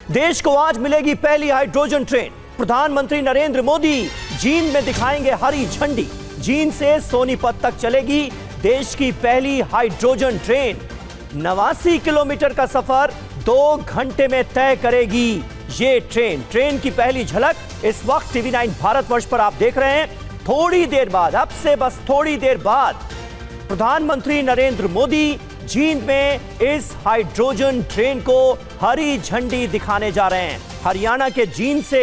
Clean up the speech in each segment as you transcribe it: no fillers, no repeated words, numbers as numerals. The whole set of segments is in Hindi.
देश को आज मिलेगी पहली हाइड्रोजन ट्रेन। प्रधानमंत्री नरेंद्र मोदी जींद में दिखाएंगे हरी झंडी। जींद से सोनीपत तक चलेगी देश की पहली हाइड्रोजन ट्रेन। 89 किलोमीटर का सफर 2 घंटे में तय करेगी ये ट्रेन की पहली झलक इस वक्त TV9 भारतवर्ष पर आप देख रहे हैं। थोड़ी देर बाद, अब से बस थोड़ी देर बाद, प्रधानमंत्री नरेंद्र मोदी जींद में इस हाइड्रोजन ट्रेन को हरी झंडी दिखाने जा रहे हैं। हरियाणा के जींद से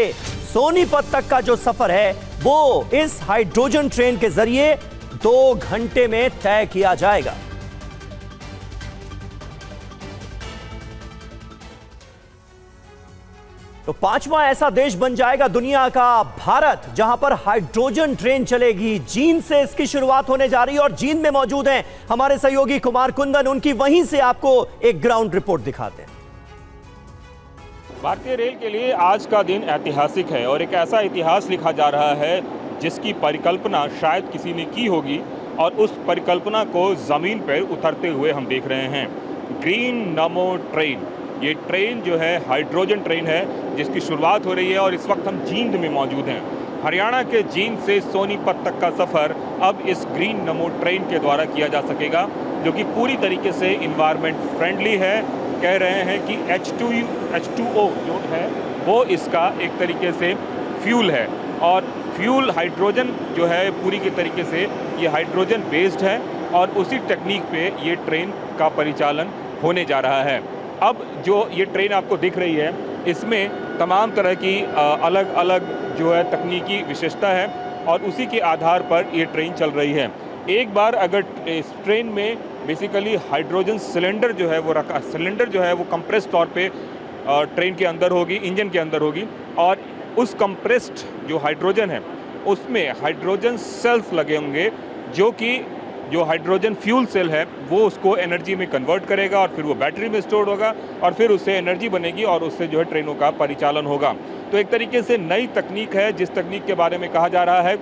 सोनीपत तक का जो सफर है वो इस हाइड्रोजन ट्रेन के जरिए 2 घंटे में तय किया जाएगा। तो 5वां ऐसा देश बन जाएगा दुनिया का भारत जहां पर हाइड्रोजन ट्रेन चलेगी। जींद से इसकी शुरुआत होने जा रही है और जींद में मौजूद हैं हमारे सहयोगी कुमार कुंदन। उनकी वहीं से आपको एक ग्राउंड रिपोर्ट दिखाते हैं। भारतीय रेल के लिए आज का दिन ऐतिहासिक है और एक ऐसा इतिहास लिखा जा रहा है जिसकी परिकल्पना शायद किसी ने की होगी और उस परिकल्पना को जमीन पर उतरते हुए हम देख रहे हैं। ग्रीन नमो ट्रेन, ये ट्रेन जो है हाइड्रोजन ट्रेन है जिसकी शुरुआत हो रही है और इस वक्त हम जींद में मौजूद हैं। हरियाणा के जींद से सोनीपत तक का सफ़र अब इस ग्रीन नमो ट्रेन के द्वारा किया जा सकेगा, जो कि पूरी तरीके से इन्वायरमेंट फ्रेंडली है। कह रहे हैं कि H2O जो है वो इसका एक तरीके से फ्यूल है और फ्यूल हाइड्रोजन जो है पूरी के तरीके से ये हाइड्रोजन बेस्ड है और उसी टेक्निक पे ये ट्रेन का परिचालन होने जा रहा है। अब जो ये ट्रेन आपको दिख रही है इसमें तमाम तरह की अलग अलग जो है तकनीकी विशेषता है और उसी के आधार पर ये ट्रेन चल रही है। एक बार अगर इस ट्रेन में बेसिकली हाइड्रोजन सिलेंडर जो है वो कंप्रेस तौर पे ट्रेन के अंदर होगी, इंजन के अंदर होगी और उस कंप्रेस्ड जो हाइड्रोजन है उसमें हाइड्रोजन सेल्स लगे होंगे जो हाइड्रोजन फ्यूल सेल है वो उसको एनर्जी में कन्वर्ट करेगा और फिर वो बैटरी में स्टोर होगा और फिर उससे एनर्जी बनेगी और उससे जो है ट्रेनों का परिचालन होगा। तो एक तरीके से नई तकनीक है जिस तकनीक के बारे में कहा जा रहा है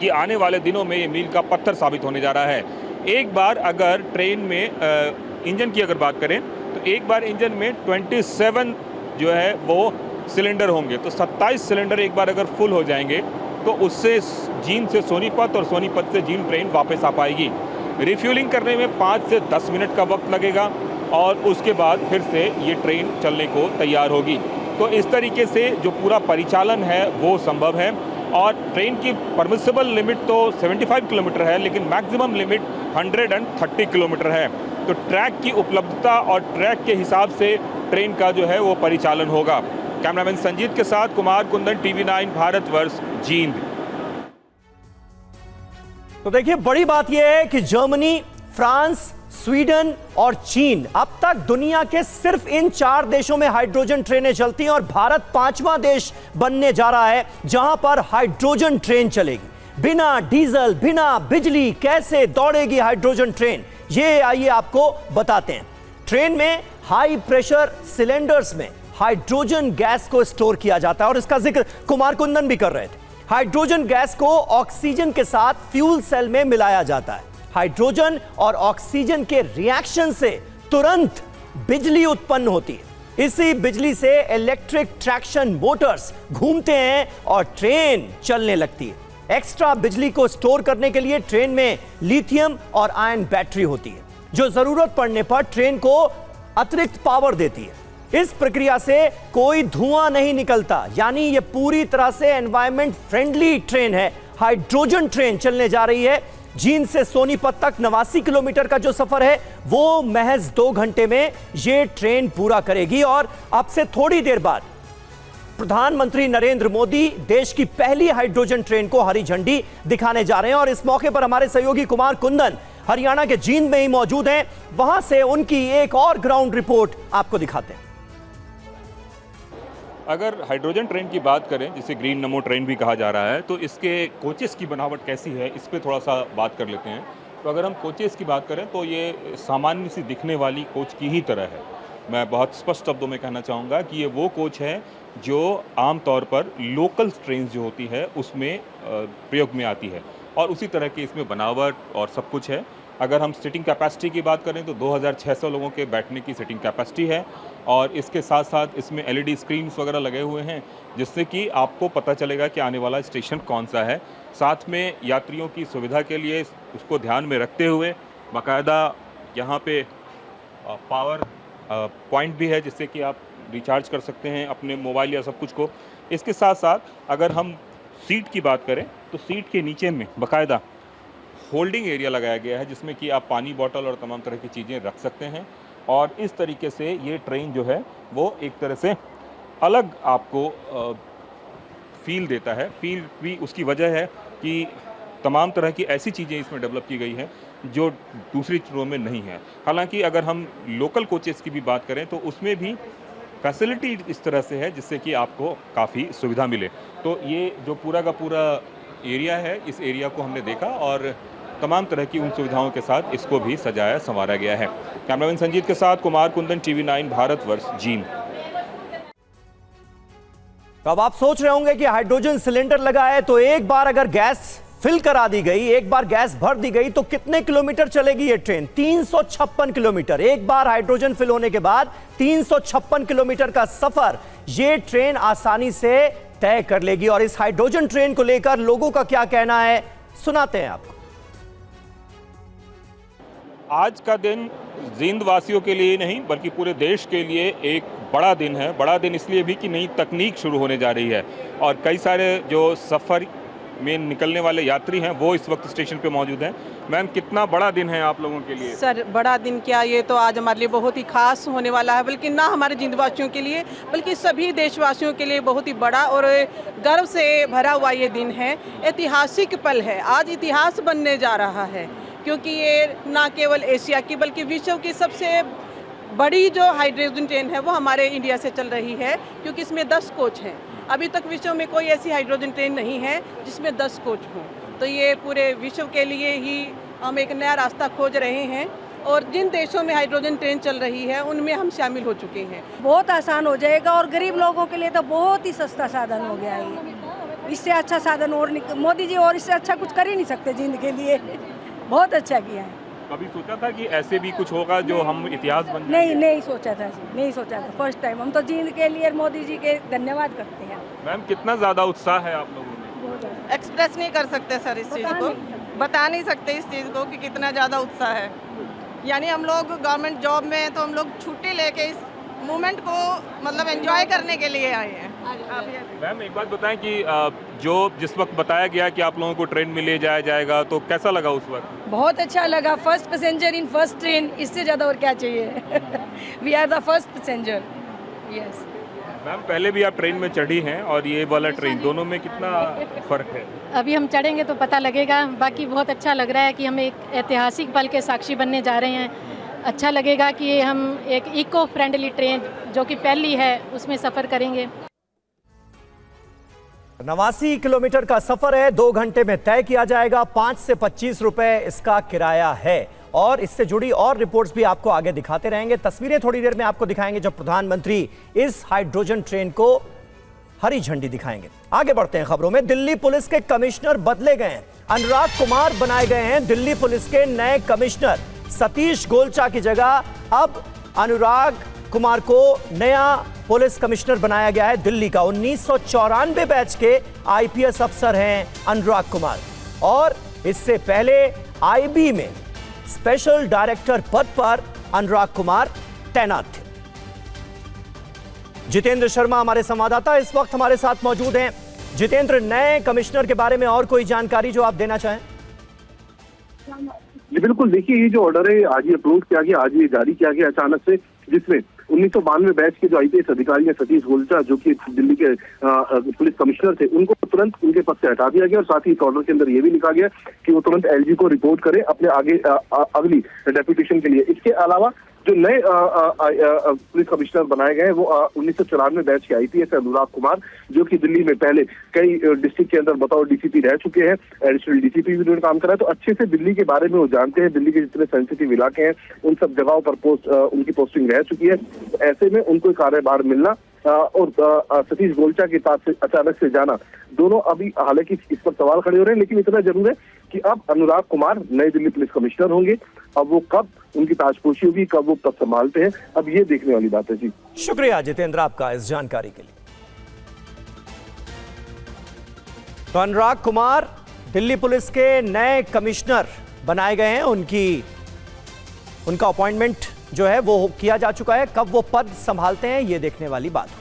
कि आने वाले दिनों में ये मील का पत्थर साबित होने जा रहा है। एक बार अगर ट्रेन में इंजन की अगर बात करें तो एक बार इंजन में 27 जो है वो सिलेंडर होंगे, तो 27 सिलेंडर एक बार अगर फुल हो जाएंगे तो उससे जींद से सोनीपत और सोनीपत से जींद ट्रेन वापस आ पाएगी। रिफ्यूलिंग करने में 5 से 10 मिनट का वक्त लगेगा और उसके बाद फिर से ये ट्रेन चलने को तैयार होगी। तो इस तरीके से जो पूरा परिचालन है वो संभव है और ट्रेन की परमिसिबल लिमिट तो 75 किलोमीटर है लेकिन मैक्सिमम लिमिट 130 किलोमीटर है। तो ट्रैक की उपलब्धता और ट्रैक के हिसाब से ट्रेन का जो है वो परिचालन होगा। कैमरामैन संजीत के साथ कुमार कुंदन, TV9 भारतवर्ष, जींद। तो देखिए, बड़ी बात यह है कि जर्मनी, फ्रांस, स्वीडन और चीन अब तक दुनिया के सिर्फ इन 4 देशों में हाइड्रोजन ट्रेनें चलती हैं और भारत 5वां देश बनने जा रहा है जहां पर हाइड्रोजन ट्रेन चलेगी। बिना डीजल, बिना बिजली कैसे दौड़ेगी हाइड्रोजन ट्रेन, ये आइए आपको बताते हैं। ट्रेन में हाई प्रेशर सिलेंडर्स में हाइड्रोजन गैस को स्टोर किया जाता है और इसका जिक्र कुमार कुंदन भी कर रहे थे। हाइड्रोजन गैस को ऑक्सीजन के साथ फ्यूल सेल में मिलाया जाता है। हाइड्रोजन और ऑक्सीजन के रिएक्शन से तुरंत बिजली उत्पन्न होती है। इसी बिजली से इलेक्ट्रिक ट्रैक्शन मोटर्स घूमते हैं और ट्रेन चलने लगती है। एक्स्ट्रा बिजली को स्टोर करने के लिए ट्रेन में लिथियम और आयन बैटरी होती है जो जरूरत पड़ने पर ट्रेन को अतिरिक्त पावर देती है। इस प्रक्रिया से कोई धुआं नहीं निकलता, यानी यह पूरी तरह से एनवायरमेंट फ्रेंडली ट्रेन है। हाइड्रोजन ट्रेन चलने जा रही है जींद से सोनीपत तक। 89 किलोमीटर का जो सफर है वो महज 2 घंटे में यह ट्रेन पूरा करेगी और अब से थोड़ी देर बाद प्रधानमंत्री नरेंद्र मोदी देश की पहली हाइड्रोजन ट्रेन को हरी झंडी दिखाने जा रहे हैं और इस मौके पर हमारे सहयोगी कुमार कुंदन हरियाणा के जींद में ही मौजूद हैं। वहां से उनकी एक और ग्राउंड रिपोर्ट आपको दिखाते हैं। अगर हाइड्रोजन ट्रेन की बात करें, जिसे ग्रीन नमो ट्रेन भी कहा जा रहा है, तो इसके कोचेस की बनावट कैसी है इस पर थोड़ा सा बात कर लेते हैं। तो अगर हम कोचेस की बात करें तो ये सामान्य सी दिखने वाली कोच की ही तरह है। मैं बहुत स्पष्ट शब्दों में कहना चाहूँगा कि ये वो कोच है जो आमतौर पर लोकल ट्रेन जो होती है उसमें प्रयोग में आती है और उसी तरह की इसमें बनावट और सब कुछ है। अगर हम सीटिंग कैपेसिटी की बात करें तो 2600 लोगों के बैठने की सीटिंग कैपेसिटी है और इसके साथ साथ इसमें LED स्क्रीन्स वगैरह लगे हुए हैं जिससे कि आपको पता चलेगा कि आने वाला स्टेशन कौन सा है। साथ में यात्रियों की सुविधा के लिए उसको ध्यान में रखते हुए बाकायदा यहाँ पे पावर पॉइंट भी है जिससे कि आप रिचार्ज कर सकते हैं अपने मोबाइल या सब कुछ को। इसके साथ साथ अगर हम सीट की बात करें तो सीट के नीचे में बाकायदा होल्डिंग एरिया लगाया गया है जिसमें कि आप पानी बॉटल और तमाम तरह की चीज़ें रख सकते हैं और इस तरीके से ये ट्रेन जो है वो एक तरह से अलग आपको फील देता है। फील भी उसकी वजह है कि तमाम तरह की ऐसी चीज़ें इसमें डेवलप की गई हैं जो दूसरी ट्रेनों में नहीं है। हालांकि अगर हम लोकल कोचेस की भी बात करें तो उसमें भी फैसिलिटी इस तरह से है जिससे कि आपको काफ़ी सुविधा मिले। तो ये जो पूरा का पूरा एरिया है, इस एरिया को हमने देखा और तमाम तरह की उन सुविधाओं के साथ इसको भी सजाया संवारा गया है। कैमरामैन संजीत के साथ कुमार कुंदन, TV9 भारतवर्ष, जींद। तो अब आप सोच रहे होंगे कि हाइड्रोजन सिलेंडर लगा है तो एक बार अगर गैस फिल करा दी गई, एक बार गैस भर दी गई तो कितने किलोमीटर चलेगी ये ट्रेन? 356 किलोमीटर। एक बार हाइड्रोजन फिल होने के बाद 356 किलोमीटर का सफर ये ट्रेन आसानी से तय कर लेगी। और इस हाइड्रोजन ट्रेन को लेकर लोगों का क्या कहना है, सुनाते हैं आपको। आज का दिन जींद वासियों के लिए नहीं बल्कि पूरे देश के लिए एक बड़ा दिन है। बड़ा दिन इसलिए भी कि नई तकनीक शुरू होने जा रही है और कई सारे जो सफ़र में निकलने वाले यात्री हैं वो इस वक्त स्टेशन पे मौजूद हैं। मैम, कितना बड़ा दिन है आप लोगों के लिए? सर, बड़ा दिन क्या, ये तो आज हमारे लिए बहुत ही खास होने वाला है, बल्कि ना हमारे जींदवासियों के लिए बल्कि सभी देशवासियों के लिए बहुत ही बड़ा और गर्व से भरा हुआ ये दिन है। ऐतिहासिक पल है, आज इतिहास बनने जा रहा है क्योंकि ये ना केवल एशिया की बल्कि विश्व की सबसे बड़ी जो हाइड्रोजन ट्रेन है वो हमारे इंडिया से चल रही है क्योंकि इसमें 10 कोच हैं। अभी तक विश्व में कोई ऐसी हाइड्रोजन ट्रेन नहीं है जिसमें 10 कोच हों। तो ये पूरे विश्व के लिए ही हम एक नया रास्ता खोज रहे हैं और जिन देशों में हाइड्रोजन ट्रेन चल रही है उनमें हम शामिल हो चुके हैं। बहुत आसान हो जाएगा और गरीब लोगों के लिए तो बहुत ही सस्ता साधन हो गया है। इससे अच्छा साधन और मोदी जी और इससे अच्छा कुछ कर ही नहीं सकते जींद के लिए। बहुत अच्छा किया है। कभी सोचा था कि ऐसे भी कुछ होगा जो हम इतिहास बन जाएंगे? नहीं सोचा था जी, नहीं सोचा था। फर्स्ट टाइम हम तो जींद के लिए मोदी जी के धन्यवाद करते हैं। मैम, कितना ज़्यादा उत्साह है आप लोगों में? एक्सप्रेस नहीं कर सकते सर इस चीज़ को, बता नहीं सकते इस चीज़ को कि कितना ज़्यादा उत्साह है। यानी हम लोग गवर्नमेंट जॉब में हैं तो हम लोग छुट्टी लेके इस मूवमेंट को मतलब एंजॉय करने के लिए आए हैं। मैम, एक बात बताएं कि जो जिस वक्त बताया गया कि आप लोगों को ट्रेन में ले जाया जाएगा तो कैसा लगा उस वक्त? बहुत अच्छा लगा। First passenger in first train, इससे ज़्यादा और क्या चाहिए। We are the first passenger. Yes ma'am, पहले भी आप ट्रेन में चढ़ी हैं और ये वाला ट्रेन, दोनों में कितना फ़र्क है? अभी हम चढ़ेंगे तो पता लगेगा। बाकी बहुत अच्छा लग रहा है कि हम एक ऐतिहासिक पल के साक्षी बनने जा रहे हैं। अच्छा लगेगा कि हम एक इको फ्रेंडली ट्रेन जो कि पहली है उसमें सफ़र करेंगे। 89 किलोमीटर का सफर है, 2 घंटे में तय किया जाएगा। 5 से 25 रुपए इसका किराया है और इससे जुड़ी और रिपोर्ट्स भी आपको आगे दिखाते रहेंगे। तस्वीरें थोड़ी देर में आपको दिखाएंगे जब प्रधानमंत्री इस हाइड्रोजन ट्रेन को हरी झंडी दिखाएंगे। आगे बढ़ते हैं खबरों में। दिल्ली पुलिस के कमिश्नर बदले गए हैं। अनुराग कुमार बनाए गए हैं दिल्ली पुलिस के नए कमिश्नर। सतीश गोलचा की जगह अब अनुराग कुमार को नया पुलिस कमिश्नर बनाया गया है दिल्ली का। 1994 बैच के IPS अफसर हैं अनुराग कुमार और इससे पहले IB में स्पेशल डायरेक्टर पद पर अनुराग कुमार तैनात थे। जितेंद्र शर्मा हमारे संवाददाता इस वक्त हमारे साथ मौजूद हैं। जितेंद्र, नए कमिश्नर के बारे में और कोई जानकारी जो आप देना चाहें? जी बिल्कुल, देखिए ये जो ऑर्डर है आज ही अपलोड किया गया, आज ये जारी किया गया अचानक से, जिसमें 1992 बैच के जो IPS अधिकारी हैं सतीश गोलचा जो कि दिल्ली के पुलिस कमिश्नर थे, उनको तुरंत उनके पद से हटा दिया गया और साथ ही इस ऑर्डर के अंदर ये भी लिखा गया कि वो तुरंत LG को रिपोर्ट करें अपने आगे अगली डेप्यूटेशन के लिए। इसके अलावा जो नए पुलिस कमिश्नर बनाए गए हैं वो 1994 बैच के IPS अनुराग कुमार, जो कि दिल्ली में पहले कई डिस्ट्रिक्ट के अंदर बतौर DCP रह चुके हैं, एडिशनल DCP भी उन्होंने काम करा है, तो अच्छे से दिल्ली के बारे में वो जानते हैं। दिल्ली के जितने सेंसिटिव इलाके हैं उन सब जगहों पर उनकी पोस्टिंग रह चुकी है, तो ऐसे में उनको कार्यभार मिलना और सतीश गोलचा के पास से अचानक से जाना, दोनों अभी हालांकि इस पर सवाल खड़े हो रहे हैं, लेकिन इतना जरूर है कि अब अनुराग कुमार नई दिल्ली पुलिस कमिश्नर होंगे। अब वो कब उनकी ताजपोशी होगी, कब वो पद संभालते हैं, अब ये देखने वाली बात है। जी शुक्रिया जितेंद्र आपका इस जानकारी के लिए। तो अनुराग कुमार दिल्ली पुलिस के नए कमिश्नर बनाए गए हैं, उनका अपॉइंटमेंट जो है वो किया जा चुका है। कब वो पद संभालते हैं ये देखने वाली बात है।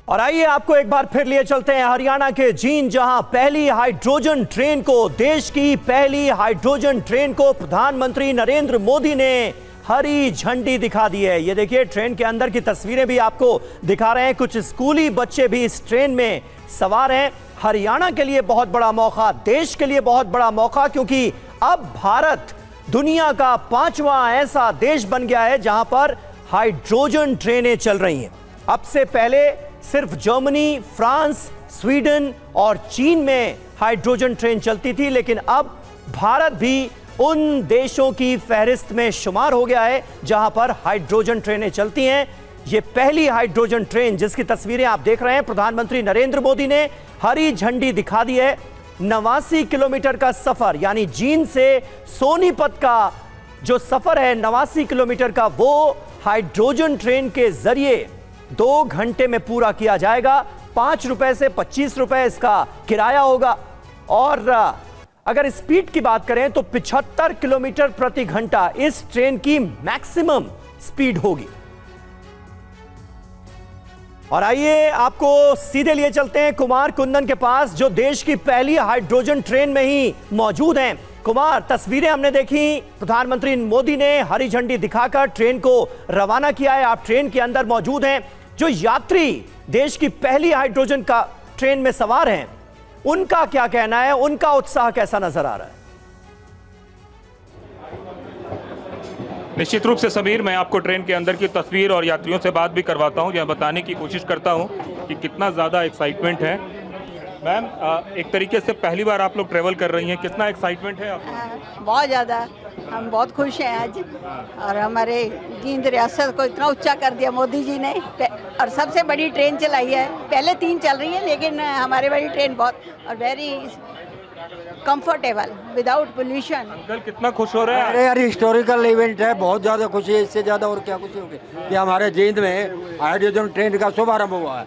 और आइए आपको एक बार फिर लिए चलते हैं हरियाणा के जींद, जहां पहली हाइड्रोजन ट्रेन को, देश की पहली हाइड्रोजन ट्रेन को प्रधानमंत्री नरेंद्र मोदी ने हरी झंडी दिखा दी है। ये देखिए ट्रेन के अंदर की तस्वीरें भी आपको दिखा रहे हैं। कुछ स्कूली बच्चे भी इस ट्रेन में सवार हैं। हरियाणा के लिए बहुत बड़ा मौका, देश के लिए बहुत बड़ा मौका, क्योंकि अब भारत दुनिया का 5वां ऐसा देश बन गया है जहां पर हाइड्रोजन ट्रेनें चल रही हैं। अब से पहले सिर्फ जर्मनी, फ्रांस, स्वीडन और चीन में हाइड्रोजन ट्रेन चलती थी, लेकिन अब भारत भी उन देशों की फहरिस्त में शुमार हो गया है जहां पर हाइड्रोजन ट्रेनें चलती हैं। ये पहली हाइड्रोजन ट्रेन जिसकी तस्वीरें आप देख रहे हैं, प्रधानमंत्री नरेंद्र मोदी ने हरी झंडी दिखा दी है। 89 किलोमीटर का सफर, यानी जींद से सोनीपत का जो सफर है 89 किलोमीटर का, वो हाइड्रोजन ट्रेन के जरिए 2 घंटे में पूरा किया जाएगा। 5 रुपए से 25 रुपए इसका किराया होगा। और अगर स्पीड की बात करें तो 75 किलोमीटर प्रति घंटा इस ट्रेन की मैक्सिमम स्पीड होगी। और आइए आपको सीधे लिए चलते हैं कुमार कुंदन के पास, जो देश की पहली हाइड्रोजन ट्रेन में ही मौजूद हैं। कुमार, तस्वीरें हमने देखी, प्रधानमंत्री मोदी ने हरी झंडी दिखाकर ट्रेन को रवाना किया है। आप ट्रेन के अंदर मौजूद हैं। जो यात्री देश की पहली हाइड्रोजन का ट्रेन में सवार हैं, उनका क्या कहना है, उनका उत्साह कैसा नजर आ रहा है? निश्चित रूप से समीर, मैं आपको ट्रेन के अंदर की तस्वीर और यात्रियों से बात भी करवाता हूं, जहां बताने की कोशिश करता हूं कि कितना ज़्यादा एक्साइटमेंट है। मैम, एक तरीके से पहली बार आप लोग ट्रैवल कर रही हैं, कितना एक्साइटमेंट है आपको? बहुत ज़्यादा, हम बहुत खुश हैं आज। और हमारे जींद रियासत को इतना ऊंचा कर दिया मोदी जी ने, और सबसे बड़ी ट्रेन चलाई है। पहले 3 चल रही है, लेकिन हमारी बड़ी ट्रेन बहुत और very comfortable, without pollution. Uncle कितना खुश हो रहे हैं? अरे यार, हिस्टोरिकल इवेंट है, बहुत ज़्यादा खुशी है। इससे ज़्यादा और क्या खुशी होगी कि हमारे जींद में हाइड्रोजन ट्रेन का शुभारंभ हुआ है,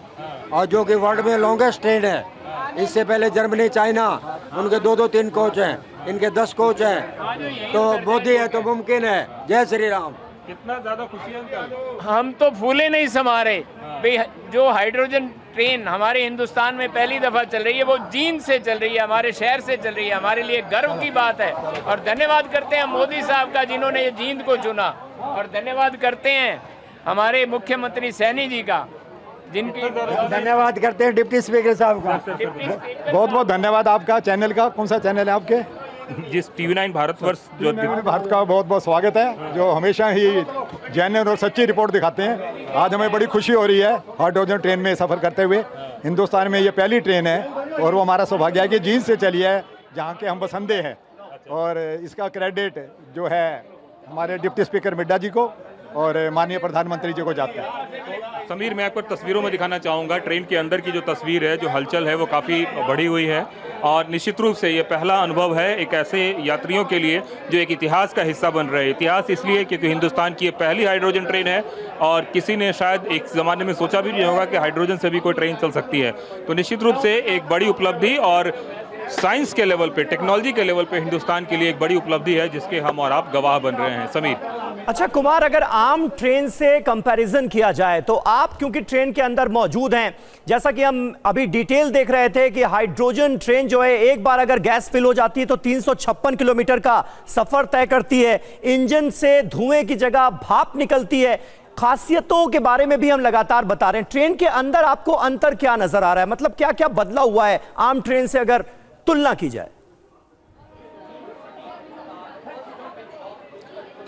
और जो कि वर्ल्ड में लॉन्गेस्ट ट्रेन है। इससे पहले जर्मनी, चाइना, उनके 2-2-3 कोच हैं, इनके 10 कोच हैं। तो मोदी है तो मुमकिन है। जय श्री राम। कितना ज़्यादा खुशी है अंकल? हम तो फूले नहीं समा रहे भाई। जो हाइड्रोजन ट्रेन हमारे हिंदुस्तान में पहली दफ़ा चल रही है, वो जींद से चल रही है, हमारे शहर से चल रही है। हमारे लिए गर्व की बात है, और धन्यवाद करते हैं मोदी साहब का जिन्होंने ये जींद को चुना। और धन्यवाद करते हैं हमारे मुख्यमंत्री सैनी जी का, जिनकी धन्यवाद करते हैं डिप्टी स्पीकर साहब का। बहुत बहुत धन्यवाद आपका। चैनल का कौन सा चैनल है आपके? जिस TV9 भारतवर्ष, जो भारत का बहुत बहुत स्वागत है, जो हमेशा ही जेन्युइन और सच्ची रिपोर्ट दिखाते हैं। आज हमें बड़ी खुशी हो रही है हाइड्रोजन ट्रेन में सफ़र करते हुए। हिंदुस्तान में ये पहली ट्रेन है, और वो हमारा सौभाग्य है कि जींद से चली है, जहाँ के हम बसंदे हैं। और इसका क्रेडिट जो है हमारे डिप्टी स्पीकर मिड्डा जी को और माननीय प्रधानमंत्री जी को जाता है। समीर, मैं आपको तस्वीरों में दिखाना चाहूँगा ट्रेन के अंदर की जो तस्वीर है, जो हलचल है, वो काफ़ी बढ़ी हुई है। और निश्चित रूप से ये पहला अनुभव है एक ऐसे यात्रियों के लिए जो एक इतिहास का हिस्सा बन रहे हैं। इतिहास इसलिए क्योंकि हिंदुस्तान की ये पहली हाइड्रोजन ट्रेन है, और किसी ने शायद एक ज़माने में सोचा भी नहीं होगा कि हाइड्रोजन से भी कोई ट्रेन चल सकती है। तो निश्चित रूप से एक बड़ी उपलब्धि, और साइंस के लेवल पे, टेक्नोलॉजी के लेवल पे हिंदुस्तान के लिए एक बड़ी उपलब्धि है, जिसके हम और आप गवाह बन रहे हैं। समीर, अच्छा कुमार, अगर आम ट्रेन से कंपैरिजन किया जाए तो आप क्योंकि ट्रेन के अंदर मौजूद हैं, जैसा कि हम अभी डिटेल देख रहे थे कि हाइड्रोजन ट्रेन जो है, एक बार अगर गैस फिल हो जाती है तो 356 किलोमीटर का सफर तय करती है। इंजन से धुएं की जगह भाप निकलती है। खासियतों के बारे में भी हम लगातार बता रहे हैं। ट्रेन के अंदर आपको अंतर क्या नजर आ रहा है, मतलब क्या क्या बदला हुआ है आम ट्रेन से अगर तुलना की जाए?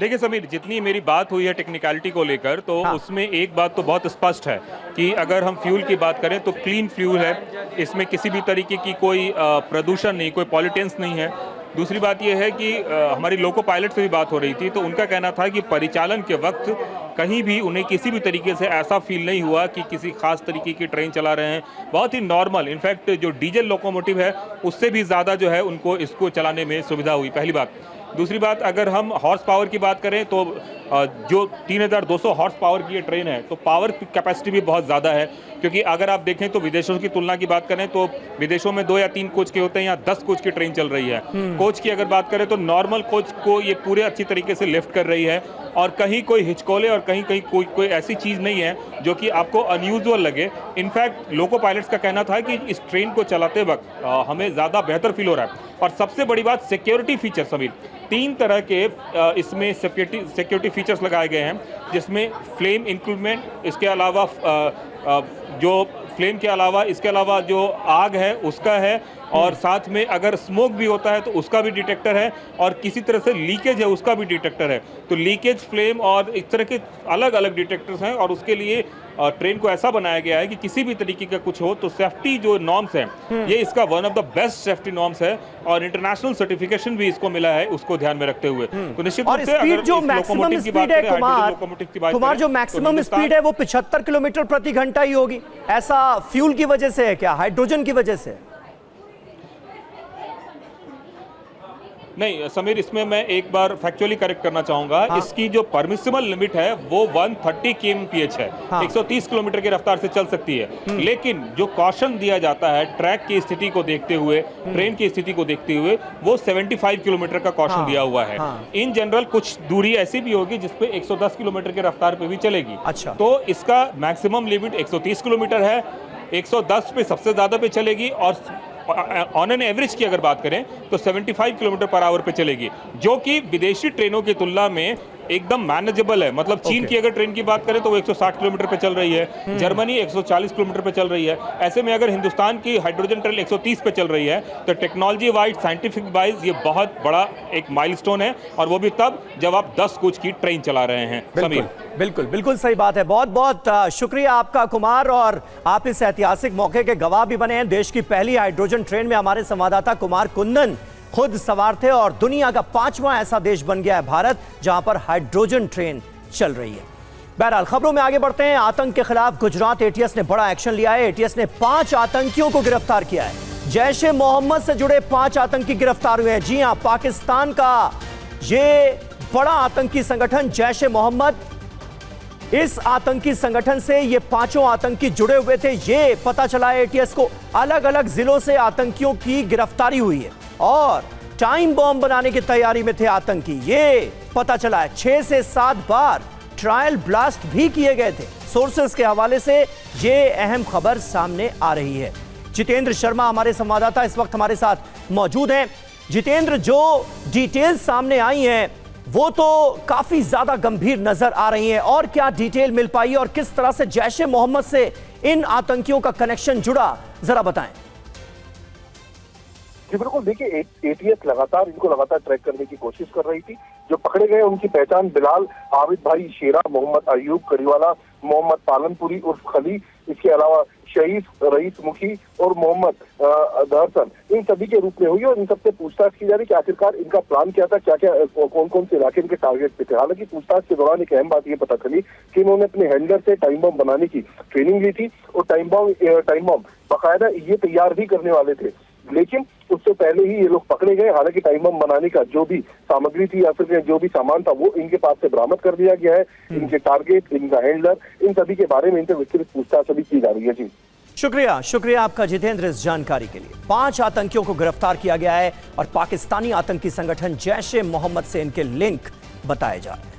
देखिए समीर, जितनी मेरी बात हुई है टेक्निकलिटी को लेकर, तो उसमें एक बात तो बहुत स्पष्ट है कि अगर हम फ्यूल की बात करें तो क्लीन फ्यूल है। इसमें किसी भी तरीके की कोई प्रदूषण नहीं, कोई पॉल्यूटेंस नहीं है। दूसरी बात यह है कि हमारी लोको पायलट से भी बात हो रही थी, तो उनका कहना था कि परिचालन के वक्त कहीं भी उन्हें किसी भी तरीके से ऐसा फील नहीं हुआ कि किसी खास तरीके की ट्रेन चला रहे हैं। बहुत ही नॉर्मल, इनफैक्ट जो डीजल लोकोमोटिव है उससे भी ज़्यादा जो है उनको इसको चलाने में सुविधा हुई, पहली बात। दूसरी बात, अगर हम हॉर्स पावर की बात करें तो जो 3200 हॉर्स पावर की ये ट्रेन है, तो पावर कैपेसिटी भी बहुत ज़्यादा है, क्योंकि अगर आप देखें तो विदेशों की तुलना की बात करें तो विदेशों में 2 या 3 कोच के होते हैं, यहाँ 10 कोच की ट्रेन चल रही है। कोच की अगर बात करें तो नॉर्मल कोच को ये पूरे अच्छी तरीके से लिफ्ट कर रही है, और कहीं कोई हिचकोले और कहीं कहीं कोई ऐसी चीज़ नहीं है जो कि आपको अनयूजुअल लगे। इनफैक्ट लोको पायलट्स का कहना था कि इस ट्रेन को चलाते वक्त हमें ज़्यादा बेहतर फील हो रहा है। और सबसे बड़ी बात, सिक्योरिटी फीचर समीर, 3 तरह के इसमें सिक्योरिटी फीचर्स लगाए गए हैं, जिसमें फ्लेम इंक्लूडमेंट, इसके अलावा जो फ्लेम के अलावा इसके अलावा जो आग है उसका है, और साथ में अगर स्मोक भी होता है तो उसका भी डिटेक्टर है, और किसी तरह से लीकेज है उसका भी डिटेक्टर है। तो लीकेज, फ्लेम और इस तरह के अलग अलग डिटेक्टर्स हैं, और उसके लिए ट्रेन को ऐसा बनाया गया है कि किसी भी तरीके का कुछ हो तो सेफ्टी जो नॉर्म्स हैं, ये इसका one of the best safety norms है, और इंटरनेशनल सर्टिफिकेशन भी इसको मिला है उसको ध्यान में रखते हुए। तो निश्चित रूप से अगर जो मैक्सिमम स्पीड है कुमार, जो मैक्सिमम स्पीड है वो 75 किलोमीटर प्रति घंटा ही होगी। ऐसा फ्यूल की वजह से है क्या, हाइड्रोजन की वजह से? नहीं समीर, इसमें मैं एक बार फैक्चुअली करेक्ट करना चाहूंगा। हाँ। इसकी जो परमिसिबल लिमिट है वो 130 kmph है। हाँ। 130 किलोमीटर की रफ्तार से चल सकती है, लेकिन जो कॉशन दिया जाता है ट्रैक की स्थिति को देखते हुए, ट्रेन की स्थिति को देखते हुए, वो 75 किलोमीटर का कॉशन हाँ। दिया हुआ है। हाँ। इन जनरल कुछ दूरी ऐसी भी होगी जिसपे 110 किलोमीटर की रफ्तार पे भी चलेगी। अच्छा। तो इसका मैक्सिमम लिमिट 130 किलोमीटर है, 110 पे सबसे ज्यादा पे चलेगी, और ऑन एन एवरेज की अगर बात करें तो 75 किलोमीटर पर आवर पे चलेगी, जो कि विदेशी ट्रेनों की तुलना में एकदम मैनेजेबल है। मतलब चीन की अगर ट्रेन की बात करें तो वो 160 किलोमीटर पे चल रही है, जर्मनी 140 किलोमीटर पे चल रही है। ऐसे में अगर हिंदुस्तान की हाइड्रोजन ट्रेन 130 पे चल रही है तो टेक्नोलॉजी वाइज, साइंटिफिक वाइज ये बहुत बड़ा एक माइलस्टोन है, और वो भी तब जब आप 10 कोच की ट्रेन चला रहे हैं। समीर, बिल्कुल बिल्कुल सही बात है। बहुत बहुत शुक्रिया आपका कुमार, और आप इस ऐतिहासिक मौके के गवाह भी बने हैं। देश की पहली हाइड्रोजन ट्रेन में हमारे संवाददाता कुमार कुंदन खुद सवार थे, और दुनिया का 5वां ऐसा देश बन गया है भारत जहां पर हाइड्रोजन ट्रेन चल रही है। बहरहाल खबरों में आगे बढ़ते हैं। आतंक के खिलाफ गुजरात एटीएस ने बड़ा एक्शन लिया है। एटीएस ने 5 आतंकियों को गिरफ्तार किया है। जैश ए मोहम्मद से जुड़े 5 आतंकी गिरफ्तार हुए हैं। जी हां, पाकिस्तान का ये बड़ा आतंकी संगठन जैश ए मोहम्मद, इस आतंकी संगठन से ये 5 आतंकी जुड़े हुए थे, ये पता चला है एटीएस को। अलग अलग जिलों से आतंकियों की गिरफ्तारी हुई है, और टाइम बॉम्ब बनाने की तैयारी में थे आतंकी, ये पता चला है। 6 से 7 बार ट्रायल ब्लास्ट भी किए गए थे। सोर्सेस के हवाले से ये अहम खबर सामने आ रही है। जितेंद्र शर्मा हमारे संवाददाता इस वक्त हमारे साथ मौजूद हैं। जितेंद्र, जो डिटेल्स सामने आई हैं वो तो काफी ज्यादा गंभीर नजर आ रही हैं, और क्या डिटेल मिल पाई और किस तरह से जैश ए मोहम्मद से इन आतंकियों का कनेक्शन जुड़ा, जरा बताएं। जी बिल्कुल, देखिए एटीएस इनको लगातार ट्रैक करने की कोशिश कर रही थी। जो पकड़े गए उनकी पहचान बिलाल, आबिद भाई शेरा, मोहम्मद अयूब करीवाला, मोहम्मद पालनपुरी उर्फ खली, इसके अलावा शहीद रईस मुखी और मोहम्मद दहसन, इन सभी के रूप में हुई, और इन सबसे पूछताछ की जा रही कि आखिरकार इनका प्लान क्या था, क्या क्या कौन कौन से इलाके इनके टारगेट पे थे। हालांकि पूछताछ के दौरान एक अहम बात ये पता चली कि इन्होंने अपने हैंडलर से टाइम बम बनाने की ट्रेनिंग ली थी, और टाइम बम बाकायदा ये तैयार भी करने वाले थे, लेकिन उससे पहले ही ये लोग पकड़े गए। हालांकि टाइम बम बनाने का जो भी सामग्री थी या फिर जो भी सामान था वो इनके पास से बरामद कर दिया गया है। इनके टारगेट, इनका हैंडलर, इन सभी के बारे में इनसे विस्तृत पूछताछ अभी की जा रही है। जी शुक्रिया आपका जितेंद्र इस जानकारी के लिए। 5 आतंकियों को गिरफ्तार किया गया है, और पाकिस्तानी आतंकी संगठन जैश ए मोहम्मद से इनके लिंक बताए जा रहे हैं।